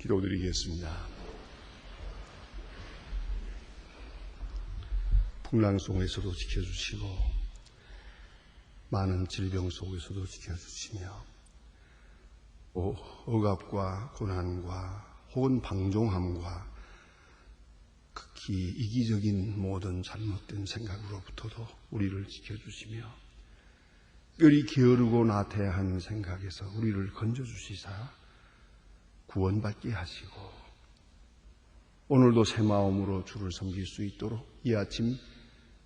기도드리겠습니다. 풍랑 속에서도 지켜주시고 많은 질병 속에서도 지켜주시며 억압과 고난과 혹은 방종함과 극히 이기적인 모든 잘못된 생각으로부터도 우리를 지켜주시며 뼈리 게으르고 나태한 생각에서 우리를 건져주시사 구원받게 하시고 오늘도 새 마음으로 주를 섬길 수 있도록 이 아침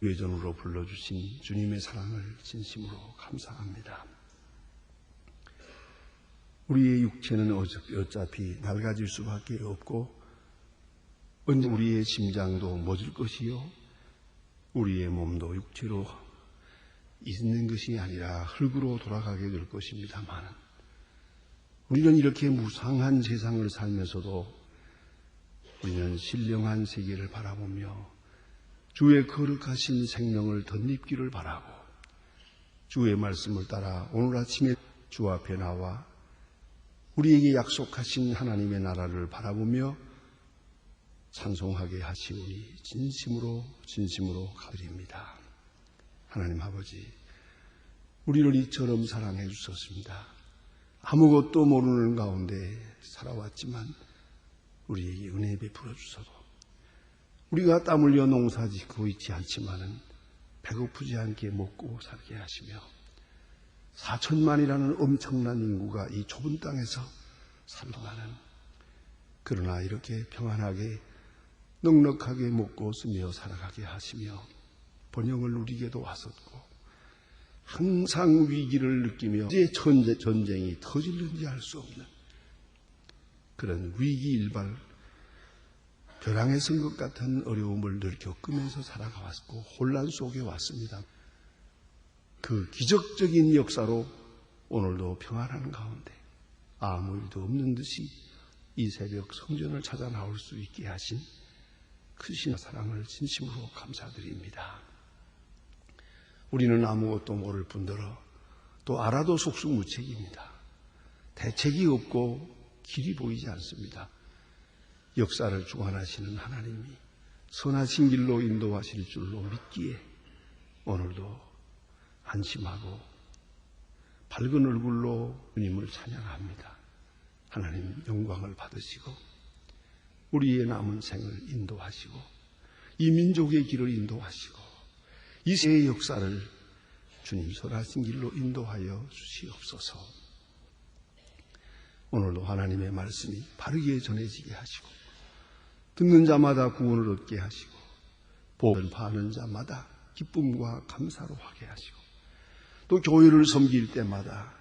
외전으로 불러주신 주님의 사랑을 진심으로 감사합니다. 우리의 육체는 어차피 낡아질 수밖에 없고 언제 우리의 심장도 멎을 것이요 우리의 몸도 육체로 있는 것이 아니라 흙으로 돌아가게 될 것입니다만 우리는 이렇게 무상한 세상을 살면서도 우리는 신령한 세계를 바라보며 주의 거룩하신 생명을 덧입기를 바라고 주의 말씀을 따라 오늘 아침에 주 앞에 나와 우리에게 약속하신 하나님의 나라를 바라보며 찬송하게 하시오니 진심으로 감사드립니다. 하나님 아버지, 우리를 이처럼 사랑해 주셨습니다. 아무것도 모르는 가운데 살아왔지만 우리에게 은혜 베풀어 주셔도 우리가 땀 흘려 농사 짓고 있지 않지만은 배고프지 않게 먹고 살게 하시며 4천만이라는 엄청난 인구가 이 좁은 땅에서 살아가는 그러나 이렇게 평안하게 넉넉하게 먹고 쓰며 살아가게 하시며 번영을 누리게도 하셨고 항상 위기를 느끼며 이제 전쟁이 터질는지 알 수 없는 그런 위기일발 벼랑에 선 것 같은 어려움을 늘 겪으면서 살아가왔고 혼란 속에 왔습니다. 그 기적적인 역사로 오늘도 평안한 가운데 아무 일도 없는 듯이 이 새벽 성전을 찾아 나올 수 있게 하신 크신 사랑을 진심으로 감사드립니다. 우리는 아무것도 모를 뿐더러 또 알아도 속수무책입니다. 대책이 없고 길이 보이지 않습니다. 역사를 주관하시는 하나님이 선하신 길로 인도하실 줄로 믿기에 오늘도 안심하고 밝은 얼굴로 주님을 찬양합니다. 하나님 영광을 받으시고 우리의 남은 생을 인도하시고 이 민족의 길을 인도하시고 이 세의 역사를 주님 선하신 길로 인도하여 주시옵소서. 오늘도 하나님의 말씀이 바르게 전해지게 하시고 듣는 자마다 구원을 얻게 하시고 복을 파는 자마다 기쁨과 감사로 하게 하시고 또 교회를 섬길 때마다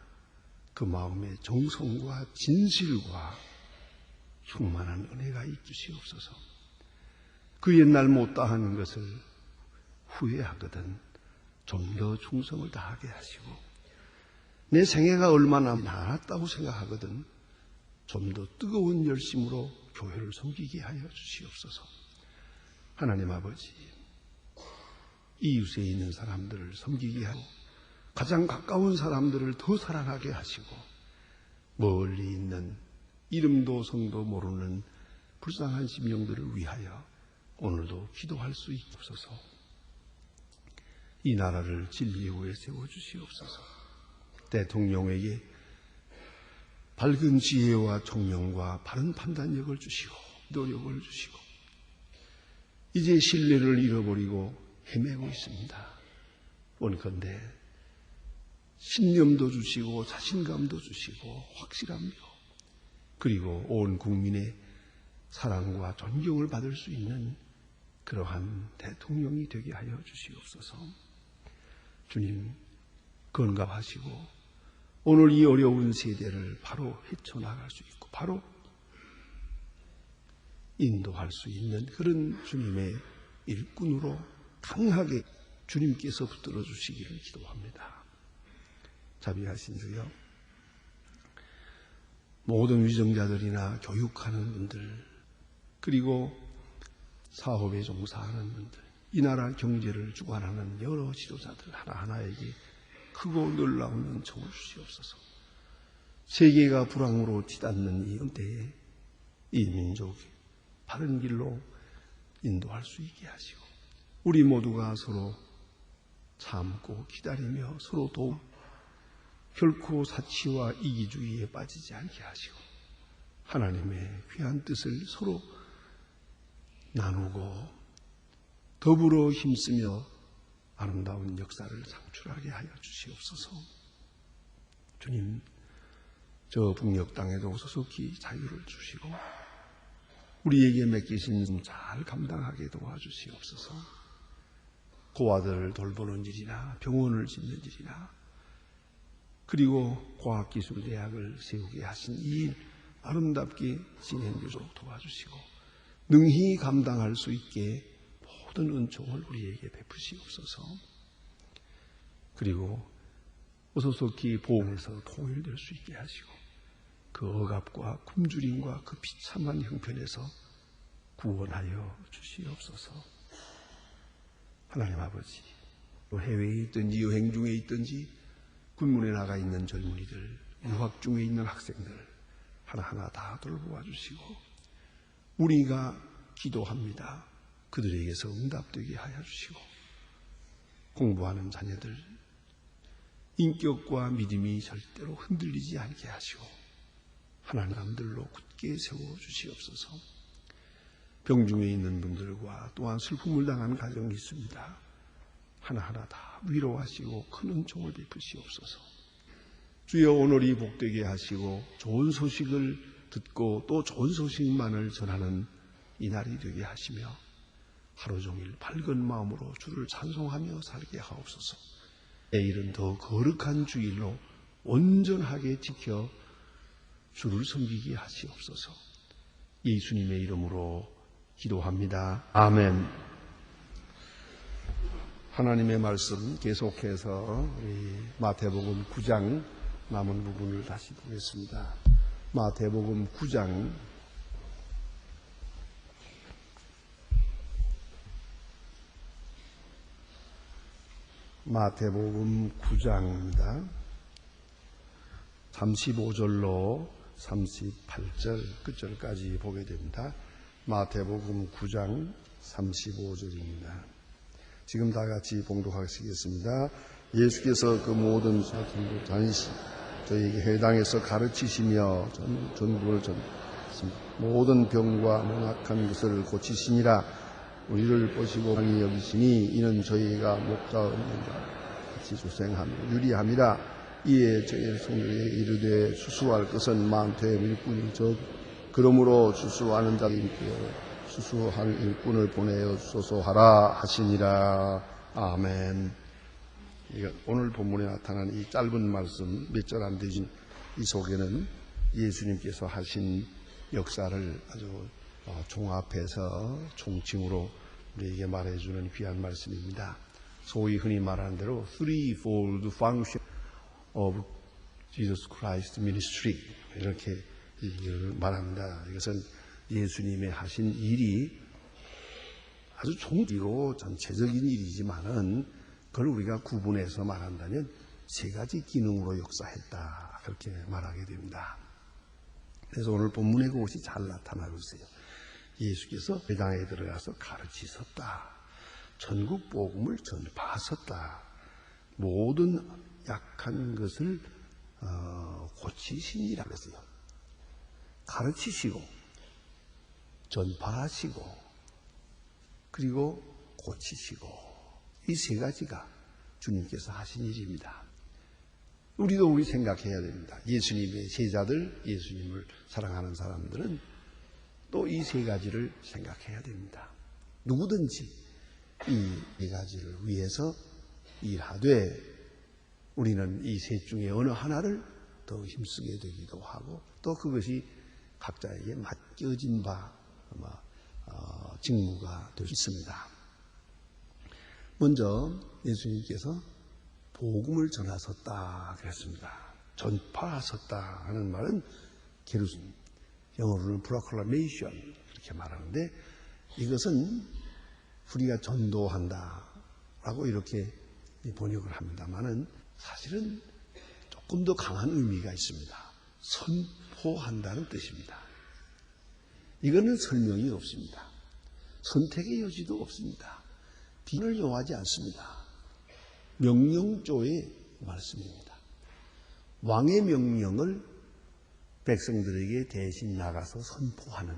그 마음의 정성과 진실과 충만한 은혜가 있으시옵소서. 그 옛날 못다하는 것을 후회하거든 좀 더 충성을 다하게 하시고 내 생애가 얼마나 많았다고 생각하거든 좀 더 뜨거운 열심으로 교회를 섬기게 하여 주시옵소서. 하나님 아버지, 이웃에 있는 사람들을 섬기게 하고 가장 가까운 사람들을 더 사랑하게 하시고 멀리 있는 이름도 성도 모르는 불쌍한 심령들을 위하여 오늘도 기도할 수 있옵소서. 이 나라를 진리 위에 세워주시옵소서. 대통령에게 밝은 지혜와 총명과 바른 판단력을 주시고 노력을 주시고 이제 신뢰를 잃어버리고 헤매고 있습니다. 원컨대 신념도 주시고 자신감도 주시고 확실함도 그리고 온 국민의 사랑과 존경을 받을 수 있는 그러한 대통령이 되게 하여 주시옵소서. 주님 건강하시고 오늘 이 어려운 세대를 바로 헤쳐나갈 수 있고 바로 인도할 수 있는 그런 주님의 일꾼으로 강하게 주님께서 붙들어 주시기를 기도합니다. 자비하신 주여, 모든 위정자들이나 교육하는 분들 그리고 사업에 종사하는 분들 이 나라 경제를 주관하는 여러 지도자들 하나하나에게 크고 놀라운 은총을 주시옵소서. 세계가 불황으로 치닫는 이 때에 이 민족이 바른 길로 인도할 수 있게 하시고 우리 모두가 서로 참고 기다리며 서로 도움 결코 사치와 이기주의에 빠지지 않게 하시고 하나님의 귀한 뜻을 서로 나누고 더불어 힘쓰며 아름다운 역사를 창출하게 하여 주시옵소서. 주님, 저 북녘 땅에도 소속히 자유를 주시고 우리에게 맡기신 잘 감당하게 도와주시옵소서. 고아들을 돌보는 일이나 병원을 짓는 일이나 그리고 과학기술대학을 세우게 하신 이 일 아름답게 진행되도록 도와주시고 능히 감당할 수 있게 모든 은총을 우리에게 베푸시옵소서. 그리고 어소속히 보험에서 통일될 수 있게 하시고 그 억압과 굶주림과 그 비참한 형편에서 구원하여 주시옵소서. 하나님 아버지, 해외에 있든지 여행 중에 있든지 군문에 나가 있는 젊은이들, 유학 중에 있는 학생들 하나하나 다 돌보아 주시고 우리가 기도합니다. 그들에게서 응답되게 하여 주시고 공부하는 자녀들 인격과 믿음이 절대로 흔들리지 않게 하시고 하나님 남들로 굳게 세워주시옵소서. 병중에 있는 분들과 또한 슬픔을 당한 가정이 있습니다. 하나하나 다 위로하시고 큰 은총을 베푸시옵소서. 주여 오늘이 복되게 하시고 좋은 소식을 듣고 또 좋은 소식만을 전하는 이 날이 되게 하시며 하루 종일 밝은 마음으로 주를 찬송하며 살게 하옵소서. 내일은 더 거룩한 주일로 온전하게 지켜 주를 섬기게 하시옵소서. 예수님의 이름으로 기도합니다. 아멘. 하나님의 말씀 계속해서 마태복음 9장 남은 부분을 다시 보겠습니다. 마태복음 9장 마태복음 9장입니다. 35절로 38절 끝절까지 보게 됩니다. 마태복음 9장 35절입니다. 지금 다 같이 봉독하시겠습니다. 예수께서 그 모든 사람들 다니시 저에게 해당해서 가르치시며 전부를 모든 병과 명확한 것을 고치시니라. 우리를 보시고 강히 여기시니 이는 저희가 목자 없는 자 같이 조생하며 유리함이라. 이에 저희 성령에 이르되 수수할 것은 많되 일꾼이 적 그러므로 수수하는 자들께 수수할 일꾼을 보내어 소소하라 하시니라. 아멘. 오늘 본문에 나타난 이 짧은 말씀 몇 절 안 되신 이 속에는 예수님께서 하신 역사를 아주 종합해서 총칭으로 우리에게 말해주는 귀한 말씀입니다. 소위 흔히 말하는 대로 threefold function of Jesus Christ ministry 이렇게 말합니다. 이것은 예수님의 하신 일이 아주 총기로 전체적인 일이지만은 그걸 우리가 구분해서 말한다면 세 가지 기능으로 역사했다 그렇게 말하게 됩니다. 그래서 오늘 본문에 그것이 잘 나타나고 있어요. 예수께서 회당에 들어가서 가르치셨다. 전국 복음을 전파하셨다. 모든 약한 것을 고치시니라 그랬어요. 가르치시고 전파하시고 그리고 고치시고 이 세 가지가 주님께서 하신 일입니다. 우리도 우리 생각해야 됩니다. 예수님의 제자들, 예수님을 사랑하는 사람들은 또 이 세 가지를 생각해야 됩니다. 누구든지 이 세 가지를 위해서 일하되 우리는 이 셋 중에 어느 하나를 더 힘쓰게 되기도 하고 또 그것이 각자에게 맡겨진 바 직무가 될 수 있습니다. 먼저 예수님께서 복음을 전하셨다 그랬습니다. 전파하셨다 하는 말은 게루신, 영어로는 proclamation 이렇게 말하는데 이것은 우리가 전도한다 라고 이렇게 번역을 합니다만은 사실은 조금 더 강한 의미가 있습니다. 선포한다는 뜻입니다. 이거는 설명이 없습니다. 선택의 여지도 없습니다. 비를 요하지 않습니다. 명령조의 말씀입니다. 왕의 명령을 백성들에게 대신 나가서 선포하는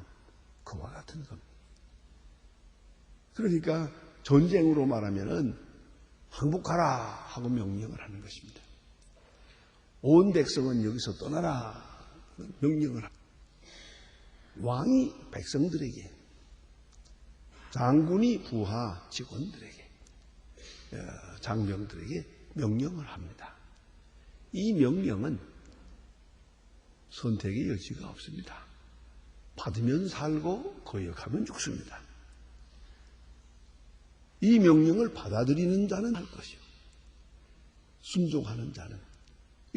그와 같은 겁니다. 그러니까 전쟁으로 말하면은 항복하라 하고 명령을 하는 것입니다. 온 백성은 여기서 떠나라 명령을 합니다. 왕이 백성들에게, 장군이 부하 직원들에게, 장병들에게 명령을 합니다. 이 명령은 선택의 여지가 없습니다. 받으면 살고 거역하면 죽습니다. 이 명령을 받아들이는 자는 할 것이요, 순종하는 자는,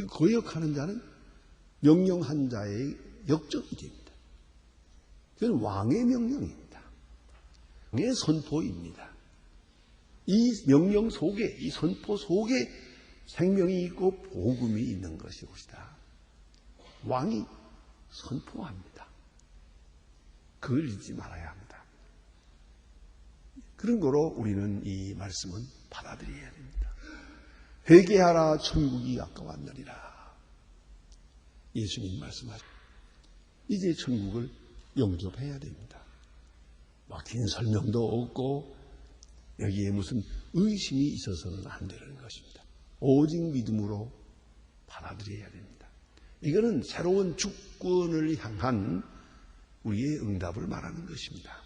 거역하는 자는 명령한 자의 역적이 됩니다. 그건 왕의 명령입니다. 왕의 선포입니다. 이 명령 속에, 이 선포 속에 생명이 있고 복음이 있는 것이옵시다. 왕이 선포합니다. 그걸 잊지 말아야 합니다. 그런 거로 우리는 이 말씀은 받아들여야 됩니다. 회개하라, 천국이 가까웠느니라. 예수님 말씀하시죠. 이제 천국을 영접해야 됩니다. 막힌 설명도 없고 여기에 무슨 의심이 있어서는 안 되는 것입니다. 오직 믿음으로 받아들여야 됩니다. 이거는 새로운 주권을 향한 우리의 응답을 말하는 것입니다.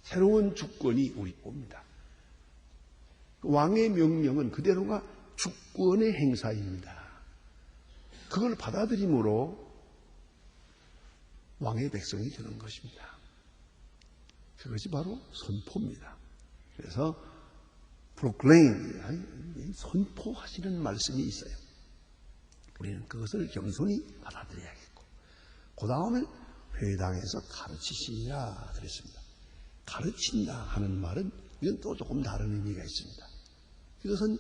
새로운 주권이 우리 옵니다. 왕의 명령은 그대로가 주권의 행사입니다. 그걸 받아들임으로 왕의 백성이 되는 것입니다. 그것이 바로 선포입니다. 그래서 proclaim, 선포하시는 말씀이 있어요. 우리는 그것을 겸손히 받아들여야겠고, 그 다음에 회당에서 가르치시니라 그랬습니다. 가르친다 하는 말은 이건 또 조금 다른 의미가 있습니다. 이것은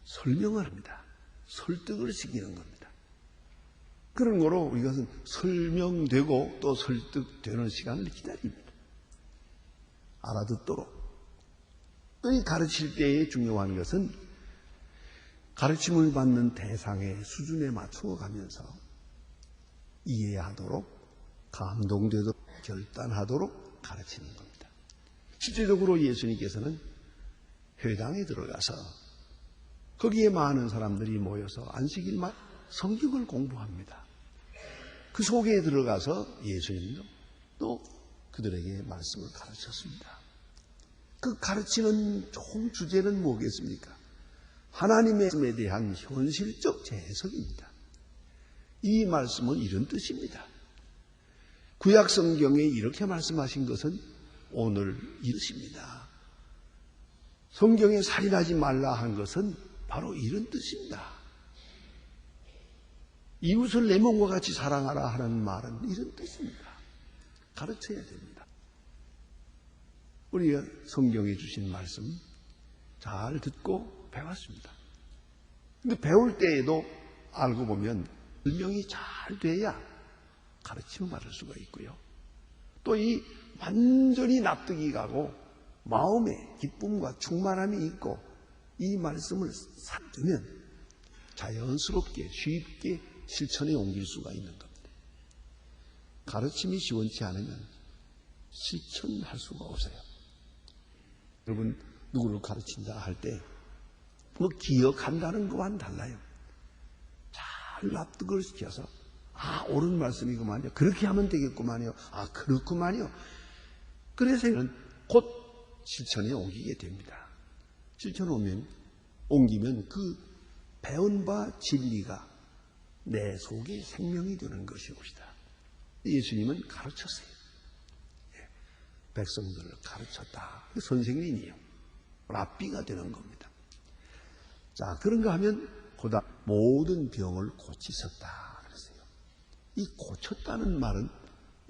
설명을 합니다. 설득을 시키는 겁니다. 그런 거로 이것은 설명되고 또 설득되는 시간을 기다립니다. 알아듣도록. 또 이 가르칠 때에 중요한 것은 가르침을 받는 대상의 수준에 맞추어 가면서 이해하도록, 감동되도록, 결단하도록 가르치는 겁니다. 실제적으로 예수님께서는 회당에 들어가서 거기에 많은 사람들이 모여서 안식일만 성경을 공부합니다. 그 속에 들어가서 예수님도 또 그들에게 말씀을 가르쳤습니다. 그 가르치는 총 주제는 뭐겠습니까? 하나님의 말씀에 대한 현실적 재해석입니다. 이 말씀은 이런 뜻입니다. 구약 성경에 이렇게 말씀하신 것은 오늘 이 뜻입니다. 성경에 살인하지 말라 한 것은 바로 이런 뜻입니다. 이웃을 내 몸과 같이 사랑하라 하는 말은 이런 뜻입니다. 가르쳐야 됩니다. 우리가 성경에 주신 말씀 잘 듣고 배웠습니다. 근데 배울 때에도 알고 보면 설명이 잘 돼야 가르침을 받을 수가 있고요. 또 이 완전히 납득이 가고 마음에 기쁨과 충만함이 있고 이 말씀을 살두면 자연스럽게 쉽게 실천에 옮길 수가 있는 겁니다. 가르침이 시원치 않으면 실천할 수가 없어요. 여러분 누구를 가르친다 할 때 뭐 기억한다는 것과는 달라요. 잘 납득을 시켜서 옳은 말씀이구만요. 그렇게 하면 되겠구만요. 그렇구만요. 그래서 곧 실천에 옮기게 됩니다. 실천에 옮기면 그 배운 바 진리가 내 속에 생명이 되는 것이옵시다. 예수님은 가르쳤어요. 백성들을 가르쳤다. 선생님이요. 랍비가 되는 겁니다. 자, 그런가 하면 보다 모든 병을 고치셨다 그랬어요. 이 고쳤다는 말은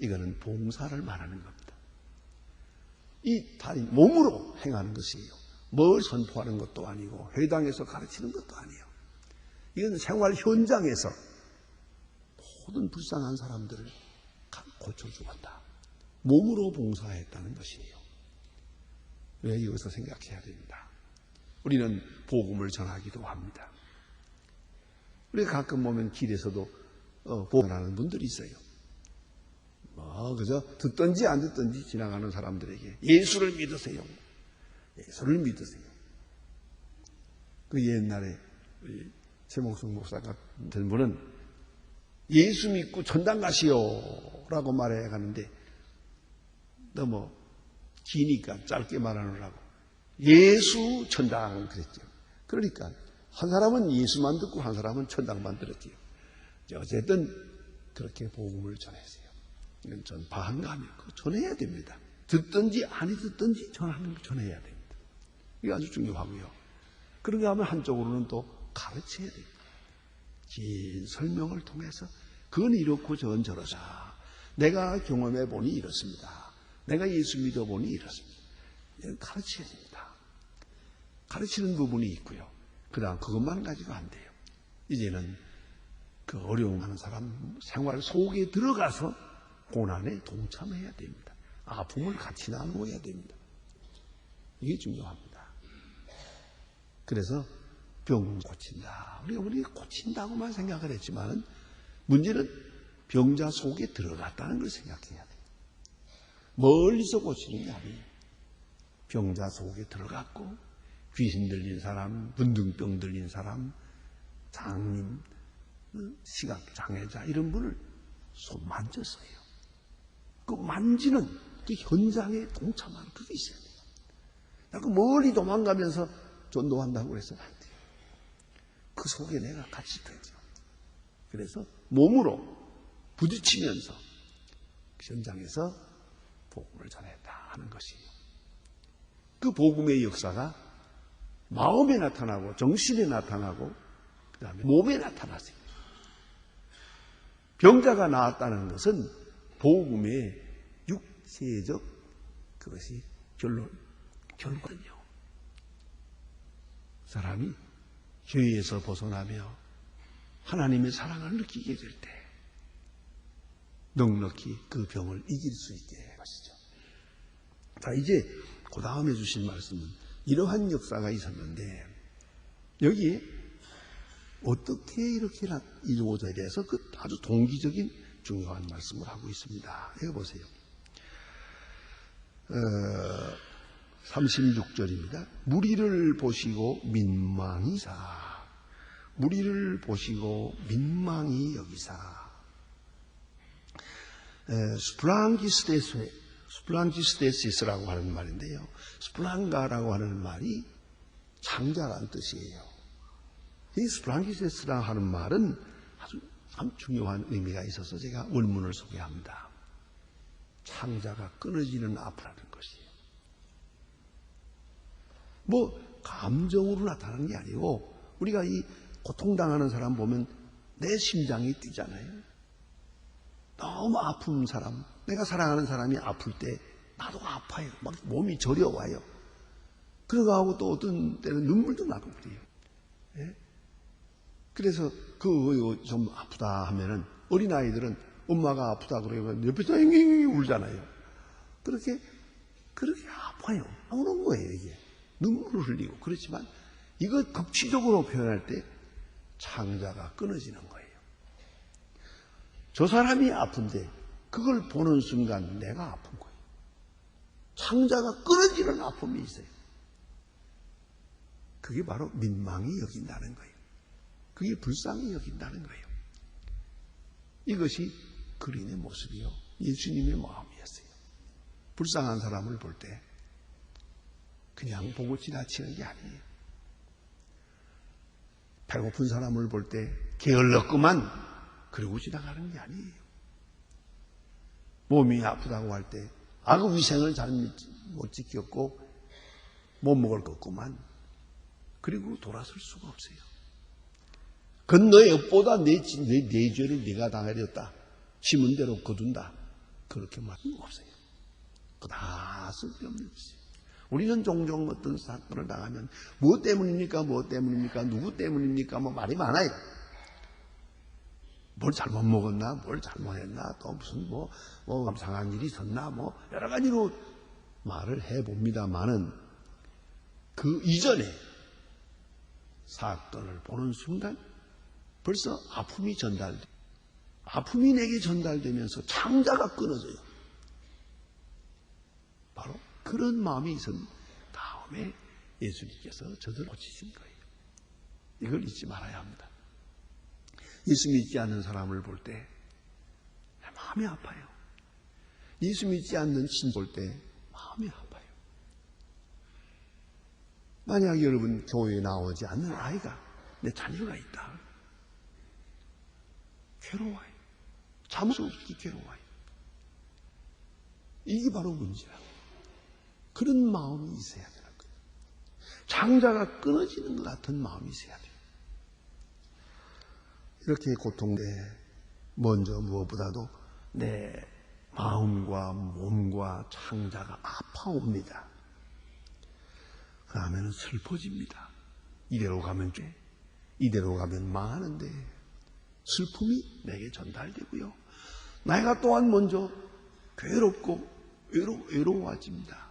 이거는 봉사를 말하는 겁니다. 이 달인 몸으로 행하는 것이에요. 뭘 선포하는 것도 아니고 회당에서 가르치는 것도 아니에요. 이건 생활 현장에서 모든 불쌍한 사람들을 고쳐주었다. 몸으로 봉사했다는 것이에요. 왜 여기서 생각해야 됩니다. 우리는 복음을 전하기도 합니다. 우리가 가끔 보면 길에서도 복음하는 분들이 있어요. 그저 듣든지 안 듣든지 지나가는 사람들에게 예수를 믿으세요. 예수를 믿으세요. 그 옛날에 최몽숙 목사 같은 분은 예수 믿고 천당 가시오 라고 말해 가는데 너무 기니까 짧게 말하느라고 예수 천당 그랬죠. 그러니까 한 사람은 예수만 듣고 한 사람은 천당만 들었지요. 어쨌든 그렇게 복음을 전했어요. 이건 전파한가하면 전해야 됩니다. 듣든지 아니 듣든지 전해야 됩니다. 이게 아주 중요하고요. 그러게 하면 한쪽으로는 또 가르쳐야 됩니다. 긴 설명을 통해서 그건 이렇고 저건 저러자. 내가 경험해 보니 이렇습니다. 내가 예수 믿어 보니 이렇습니다. 가르쳐야 됩니다. 가르치는 부분이 있고요. 그다음 그것만 가지고 안 돼요. 이제는 그 어려움하는 사람 생활 속에 들어가서 고난에 동참해야 됩니다. 아픔을 같이 나누어야 됩니다. 이게 중요합니다. 그래서 병 고친다. 우리가 고친다고만 생각을 했지만은 문제는 병자 속에 들어갔다는 걸 생각해야 돼요. 멀리서 고치는 게 아니에요. 병자 속에 들어갔고 귀신 들린 사람, 문둥병 들린 사람, 장님, 시각장애자 이런 분을 손 만졌어요. 그 만지는 그 현장에 동참하는 그게 있어야 돼요. 자꾸 멀리 도망가면서 전도한다고 그래서 안 돼요. 그 속에 내가 같이 되죠. 그래서 몸으로 부딪히면서 현장에서 복음을 전했다 하는 것이에요. 그 복음의 역사가 마음에 나타나고 정신에 나타나고 그 다음에 몸에 나타났어요. 병자가 나았다는 것은 복음의 육체적 그것이 결과는요. 사람이 죄에서 벗어나며 하나님의 사랑을 느끼게 될 때 넉넉히 그 병을 이길 수 있게 할 것이죠. 자, 이제 그 다음에 주신 말씀은 이러한 역사가 있었는데 여기에 어떻게 이렇게 이루어져야 돼서 그 아주 동기적인 중요한 말씀을 하고 있습니다. 여기 보세요. 36절입니다. 무리를 보시고 민망이사. 무리를 보시고 민망히 여기사. 스플랑기스테시스라고 하는 말인데요. 스플랑가라고 하는 말이 창자라는 뜻이에요. 이 스플랑기스테시라고 하는 말은 아주 참 중요한 의미가 있어서 제가 원문을 소개합니다. 창자가 끊어지는 아프라는 것이에요. 뭐 감정으로 나타나는 게 아니고 우리가 이 고통당하는 사람 보면 내 심장이 뛰잖아요. 너무 아픈 사람, 내가 사랑하는 사람이 아플 때 나도 아파요. 막 몸이 저려와요. 그러고 또 어떤 때는 눈물도 나고 그래요. 예? 그래서 그 좀 아프다 하면은 어린아이들은 엄마가 아프다 그러면 옆에서 앵앵 울잖아요. 그렇게 아파요. 나오는 거예요, 이게. 눈물을 흘리고. 그렇지만 이거 극치적으로 표현할 때 창자가 끊어지는 거예요. 저 사람이 아픈데 그걸 보는 순간 내가 아픈 거예요. 창자가 끊어지는 아픔이 있어요. 그게 바로 민망히 여긴다는 거예요. 그게 불쌍히 여긴다는 거예요. 이것이 그린의 모습이요. 예수님의 마음이었어요. 불쌍한 사람을 볼 때 그냥 보고 지나치는 게 아니에요. 배고픈 사람을 볼 때 게을렀구만 그러고 지나가는 게 아니에요. 몸이 아프다고 할 때 위생을 잘 못 지켰고 못 먹을 것구만 그리고 돌아설 수가 없어요. 그건 너의 업보다 내 죄를 네가 당하렸다. 심은 대로 거둔다. 그렇게 말할 수가 없어요. 그거 다 쓸데없는 것이에요. 우리는 종종 어떤 사건을 당하면 무엇 때문입니까? 누구 때문입니까? 뭐 말이 많아요. 뭘 잘못 먹었나, 뭘 잘못했나, 또 무슨 뭐 감상한 일이 있었나, 여러 가지로 말을 해봅니다만은 그 이전에 사건을 보는 순간 벌써 아픔이 내게 전달되면서 창자가 끊어져요. 바로 그런 마음이 있은 다음에 예수님께서 저들을 고치신 거예요. 이걸 잊지 말아야 합니다. 예수 믿지 않는 사람을 볼 때 마음이 아파요. 예수 믿지 않는 신 볼 때 마음이 아파요. 만약 여러분 교회에 나오지 않는 아이가 내 자녀가 있다. 괴로워요. 참을 수 없이 괴로워요. 이게 바로 문제라고. 그런 마음이 있어야 되는 거예요. 창자가 끊어지는 것 같은 마음이 있어야 돼요. 이렇게 고통돼 먼저 무엇보다도 내 마음과 몸과 창자가 아파옵니다. 그러면 슬퍼집니다. 이대로 가면 이대로 가면 망하는데 슬픔이 내게 전달되고요. 내가 또한 먼저 괴롭고 외로워집니다.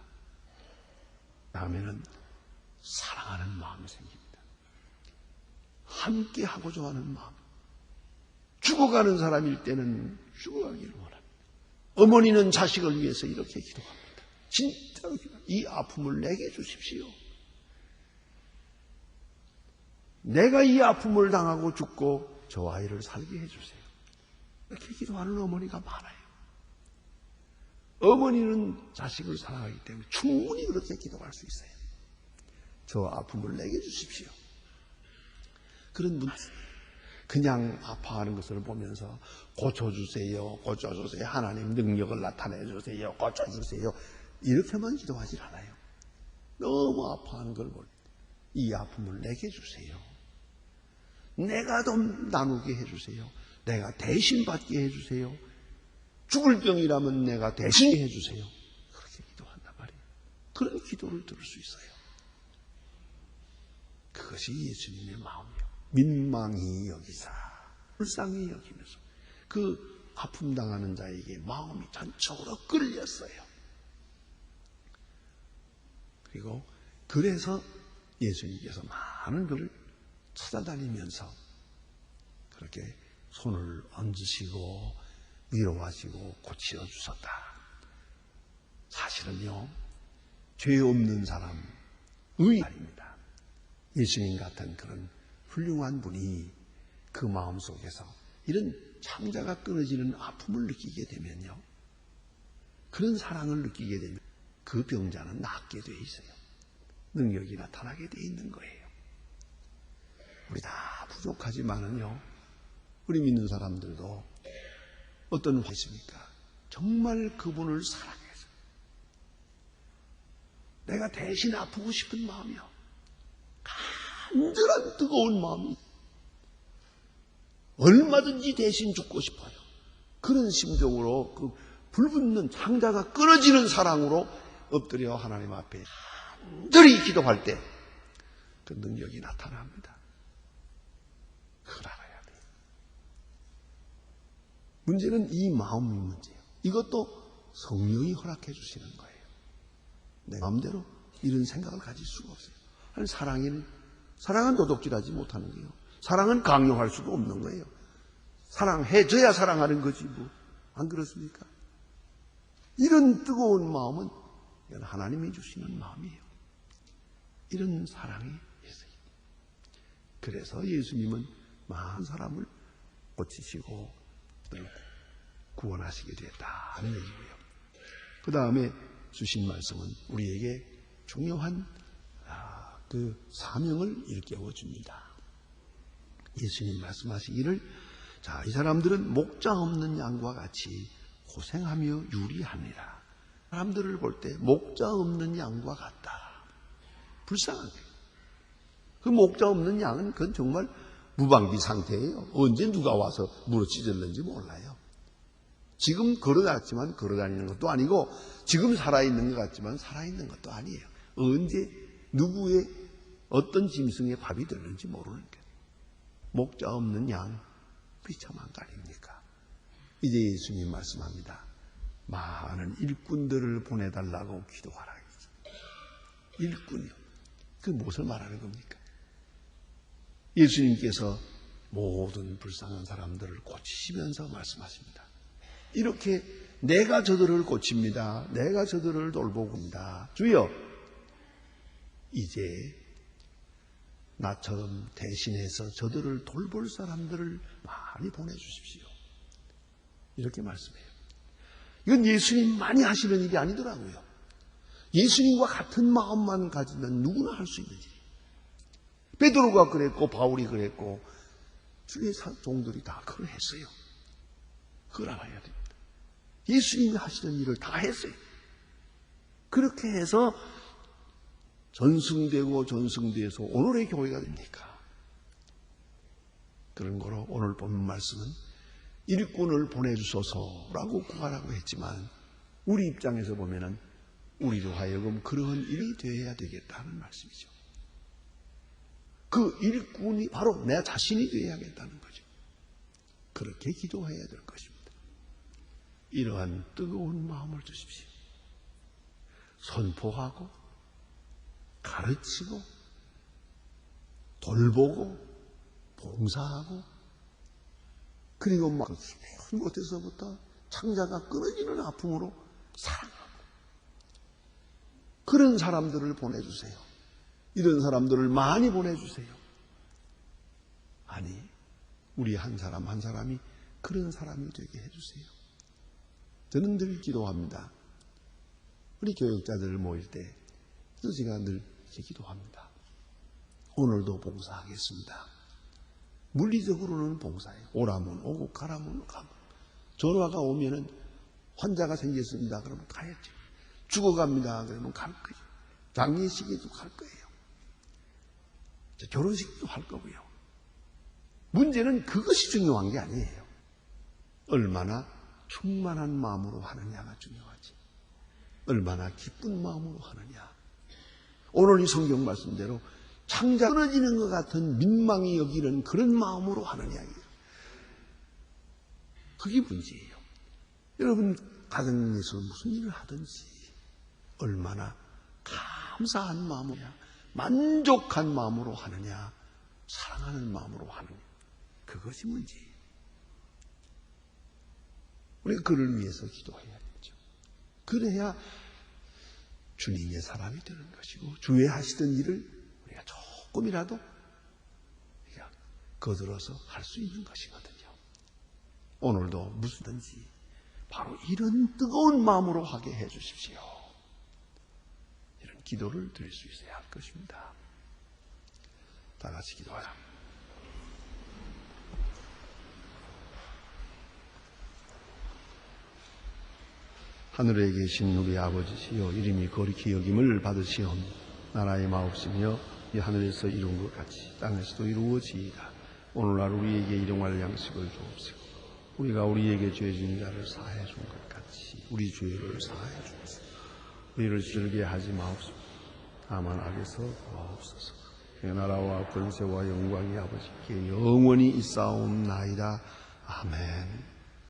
다음에는 사랑하는 마음이 생깁니다. 함께 하고자 하는 마음. 죽어가는 사람일 때는 죽어가기를 원합니다. 어머니는 자식을 위해서 이렇게 기도합니다. 진짜 이 아픔을 내게 주십시오. 내가 이 아픔을 당하고 죽고 저 아이를 살게 해주세요. 이렇게 기도하는 어머니가 많아요. 어머니는 자식을 사랑하기 때문에 충분히 그렇게 기도할 수 있어요. 저 아픔을 내게 주십시오. 그런 분 그냥 아파하는 것을 보면서 고쳐주세요. 하나님 능력을 나타내주세요. 고쳐주세요. 이렇게만 기도하지 않아요. 너무 아파하는 걸 볼 때 이 아픔을 내게 주세요. 내가 좀 나누게 해주세요. 내가 대신 받게 해주세요. 죽을 병이라면 내가 대신 해주세요. 그렇게 기도한단 말이에요. 그런 기도를 들을 수 있어요. 그것이 예수님의 마음이에요. 민망히 여기사 불쌍히 여기면서 그 아픔 당하는 자에게 마음이 전적으로 끌렸어요. 그리고 그래서 예수님께서 많은 것을 찾아다니면서 그렇게 손을 얹으시고 위로하시고 고치어 주셨다. 사실은요, 죄 없는 사람의 말입니다. 예수님 같은 그런 훌륭한 분이 그 마음 속에서 이런 창자가 끊어지는 아픔을 느끼게 되면요, 그런 사랑을 느끼게 되면 그 병자는 낫게 돼 있어요. 능력이 나타나게 돼 있는 거예요. 우리 다 부족하지만은요, 우리 믿는 사람들도 어떤 화 있습니까? 정말 그분을 사랑해서 내가 대신 아프고 싶은 마음이요, 간절한 뜨거운 마음이 얼마든지 대신 죽고 싶어요. 그런 심정으로 그 불붙는 창자가 끊어지는 사랑으로 엎드려 하나님 앞에 간절히 기도할 때 그 능력이 나타납니다. 그걸 알아야 돼요. 문제는 이 마음이 문제예요. 이것도 성령이 허락해 주시는 거예요. 내 마음대로 이런 생각을 가질 수가 없어요. 아니, 사랑은 도둑질하지 못하는 거예요. 사랑은 강요할 수도 없는 거예요. 사랑해줘야 사랑하는 거지 뭐. 안 그렇습니까? 이런 뜨거운 마음은 하나님이 주시는 마음이에요. 이런 사랑이 있어요. 그래서 예수님은 많은 사람을 고치시고 구원하시게 됐다는 얘기고요. 그 다음에 주신 말씀은 우리에게 중요한 그 사명을 일깨워 줍니다. 예수님 말씀하시기를, 자, 이 사람들은 목자 없는 양과 같이 고생하며 유리합니다. 사람들을 볼 때 목자 없는 양과 같다. 불쌍한 거예요. 그 목자 없는 양은 그건 정말 무방비 상태예요. 언제 누가 와서 물어찢을는지 몰라요. 지금 걸어다니지만 걸어다니는 것도 아니고, 지금 살아있는 것 같지만 살아있는 것도 아니에요. 언제 누구의 어떤 짐승의 밥이 되는지 모르는 거예요. 목자 없는 양, 비참한 거 아닙니까? 이제 예수님 말씀합니다. 많은 일꾼들을 보내달라고 기도하라. 일꾼이요. 그 무엇을 말하는 겁니까? 예수님께서 모든 불쌍한 사람들을 고치시면서 말씀하십니다. 이렇게 내가 저들을 고칩니다. 내가 저들을 돌보고입니다. 주여, 이제 나처럼 대신해서 저들을 돌볼 사람들을 많이 보내주십시오. 이렇게 말씀해요. 이건 예수님만이 하시는 일이 아니더라고요. 예수님과 같은 마음만 가지면 누구나 할 수 있는 일이에요. 베드로가 그랬고 바울이 그랬고 주의 종들이 다 그걸 했어요. 그걸 알아야 됩니다. 예수님이 하시는 일을 다 했어요. 그렇게 해서 전승되고 전승돼서 오늘의 교회가 됩니까? 그런 거로 오늘 본 말씀은 일꾼을 보내주소서라고 구하라고 했지만 우리 입장에서 보면은 우리로 하여금 그러한 일이 되어야 되겠다는 말씀이죠. 그 일꾼이 바로 내 자신이 되어야겠다는 거죠. 그렇게 기도해야 될 것입니다. 이러한 뜨거운 마음을 주십시오. 선포하고 가르치고 돌보고 봉사하고 그리고 막 깊은 곳에서부터 창자가 끊어지는 아픔으로 사랑하고 그런 사람들을 보내주세요. 이런 사람들을 많이 보내주세요. 아니, 우리 한 사람 한 사람이 그런 사람이 되게 해주세요. 저는 늘 기도합니다. 우리 교역자들 모일 때 제가 늘 이렇게 기도합니다. 오늘도 봉사하겠습니다. 물리적으로는 봉사해요. 오라면 오고 가라면 가고. 전화가 오면은 환자가 생겼습니다. 그러면 가야죠. 죽어갑니다. 그러면 갈 거예요. 장례식에도 갈 거예요. 결혼식도 할 거고요. 문제는 그것이 중요한 게 아니에요. 얼마나 충만한 마음으로 하느냐가 중요하지. 얼마나 기쁜 마음으로 하느냐. 오늘 이 성경 말씀대로 창자 끊어지는 것 같은 민망히 여기는 그런 마음으로 하느냐. 그게 문제예요. 여러분 가정에서 무슨 일을 하든지 얼마나 감사한 마음으로 만족한 마음으로 하느냐, 사랑하는 마음으로 하느냐, 그것이 문제예요. 우리가 그를 위해서 기도해야 되죠. 그래야 주님의 사람이 되는 것이고 주의 하시던 일을 우리가 조금이라도 우리가 거들어서 할 수 있는 것이거든요. 오늘도 무슨든지 바로 이런 뜨거운 마음으로 하게 해 주십시오. 이런 기도를 드릴 수 있어야 할 것입니다. 다 같이 기도하자. 하늘에 계신 우리 아버지시여, 이름이 거룩히 여김을 받으시옵니 나라의 마옵시며 이 하늘에서 이룬 것 같이 땅에서도 이루어지이다. 오늘날 우리에게 일용할 양식을 주옵시고 우리가 우리에게 죄 지은 자를 사하여 준 것 같이 우리 죄를 사하여 주옵소서. 우리를 즐게 하지 마옵소서. 다만 악에서 구하옵소서. 나라와 권세와 영광이 아버지께 영원히 있사옵나이다. 아멘.